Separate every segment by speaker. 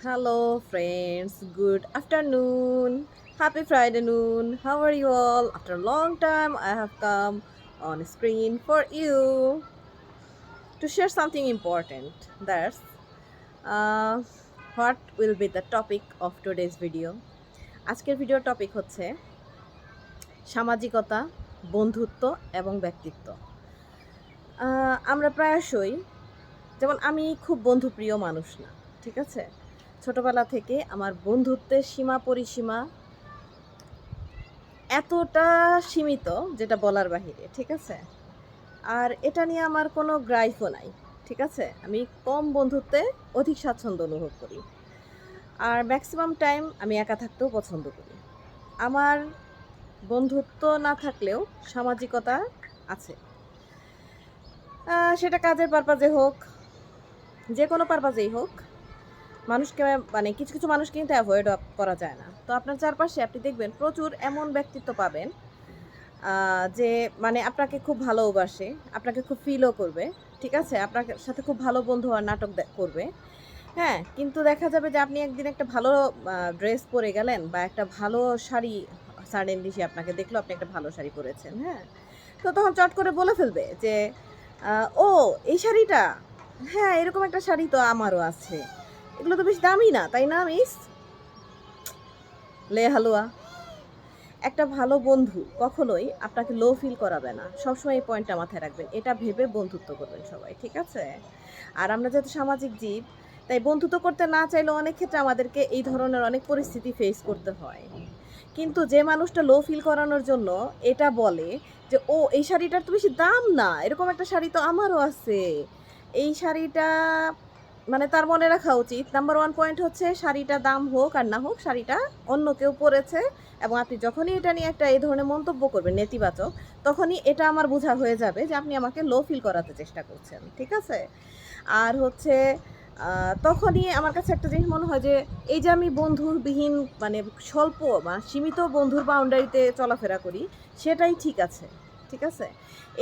Speaker 1: Hello, friends. Good afternoon. Happy Friday noon. How are you all? After a long time, I have come on screen for you to share something important. That's uh, what will be the topic of today's video. আজকের ভিডিওর topic হচ্ছে সামাজিকতা, বন্ধুত্ব এবং ব্যক্তিত্ব। আমরা প্রায়শই যেমন আমি খুব বন্ধুপ্রিয় মানুষ না, ঠিক আছে? ছোটবেলা থেকে আমার বন্ধুত্বের সীমা পরিসীমা এতটা সীমিত যেটা বলার বাহিরে, ঠিক আছে? আর এটা নিয়ে আমার কোনো গ্রাইফও নাই, ঠিক আছে? আমি কম বন্ধুত্বে অধিক স্বাচ্ছন্দ্য অনুভব করি। আর ম্যাক্সিমাম টাইম আমি একা থাকতেও পছন্দ করি। আমার বন্ধুত্ব না থাকলেও সামাজিকতা আছে। সেটা কাজের পারপাজে হোক, যে কোনো পারপাজেই হোক, মানুষকে মানে কিছু কিছু মানুষ কিন্তু অ্যাভয়েড করা যায় না। তো আপনার চারপাশে আপনি দেখবেন প্রচুর এমন ব্যক্তিত্ব পাবেন যে মানে আপনাকে খুব ভালোবাসে, আপনাকে খুব ফিলও করবে, ঠিক আছে? আপনার সাথে খুব ভালো বন্ধু হওয়ার নাটক করবে, হ্যাঁ? কিন্তু দেখা যাবে যে আপনি একদিন একটা ভালো ড্রেস পরে গেলেন বা একটা ভালো শাড়ি সাডেনলি সে আপনাকে দেখলো আপনি একটা ভালো শাড়ি পরেছেন, হ্যাঁ? তো তখন চট করে বলে ফেলবে যে, "ও এই শাড়িটা? হ্যাঁ, এরকম একটা শাড়ি তো আমারও আছে। এগুলো তো বেশ দামি না, তাই না মিস?" লে হালুয়া। একটা ভালো বন্ধু কখনোই আপনাকে লো ফিল করাবে না। সবসময় এই পয়েন্টটা মাথায় রাখবেন। এটা ভেবে বন্ধুত্ব করবেন সবাই, ঠিক আছে? আর আমরা যেহেতু সামাজিক জীব, তাই বন্ধুত্ব করতে না চাইলেও অনেক ক্ষেত্রে আমাদেরকে এই ধরনের অনেক পরিস্থিতি ফেস করতে হয়। কিন্তু যে মানুষটা লো ফিল করানোর জন্য এটা বলে যে, "ও এই শাড়িটার তো বেশি দাম না। এরকম একটা শাড়ি তো আমারও আছে। এই শাড়িটা" মানে তার মনে রাখা উচিত নাম্বার 1 পয়েন্ট হচ্ছে শাড়িটা দাম হোক আর না হোক শাড়িটা অন্য কেউ পড়েছে এবং আপনি যখনই এটা নিয়ে একটা এই ধরনের মন্তব্য করবেন নেতিবাচক, তখনই এটা আমার বোঝা হয়ে যাবে যে আপনি আমাকে লো ফিল করাতে চেষ্টা করছেন। ঠিক আছে? আর হচ্ছে তখনই আমার কাছে একটা জিনিস মনে হয় যে এই যে আমি বন্ধুবিহীন মানে স্বল্প বা সীমিত বন্ধুর বাউন্ডারিতে চলাফেরা করি, সেটাই ঠিক আছে। ঠিক আছে?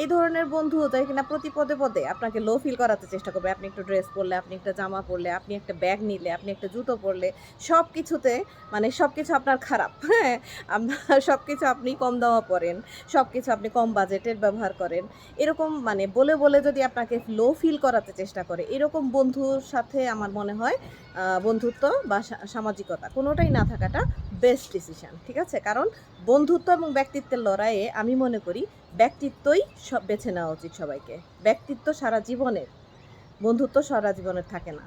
Speaker 1: এই ধরনের বন্ধু যাই কিনা প্রতি পদে, পদে আপনাকে লো ফিল করাতে চেষ্টা করবে। আপনি একটু ড্রেস পরলে, আপনি একটা জামা পরলে, আপনি একটা ব্যাগ নিলে, আপনি একটা জুতো পরলে, সবকিছুতে মানে সবকিছু আপনার খারাপ। হ্যাঁ? আপনার সবকিছু আপনি কম দামে পড়েন, সবকিছু আপনি কম বাজেটের ব্যবহার করেন। এরকম মানে বলে, বলে যদি আপনাকে লো ফিল করাতে চেষ্টা করে, এরকম বন্ধুর সাথে আমার মনে হয় বন্ধুত্ব বা সামাজিকতা কোনোটাই না থাকাটা বেস্ট ডিসিশন। ঠিক আছে? কারণ বন্ধুত্ব এবং ব্যক্তিত্বের লড়াইয়ে আমি মনে করি ব্যক্তিত্বই বেছে নেওয়া উচিত সবাইকে। ব্যক্তিত্ব সারা জীবনের, বন্ধুত্ব সারা জীবনের থাকে না।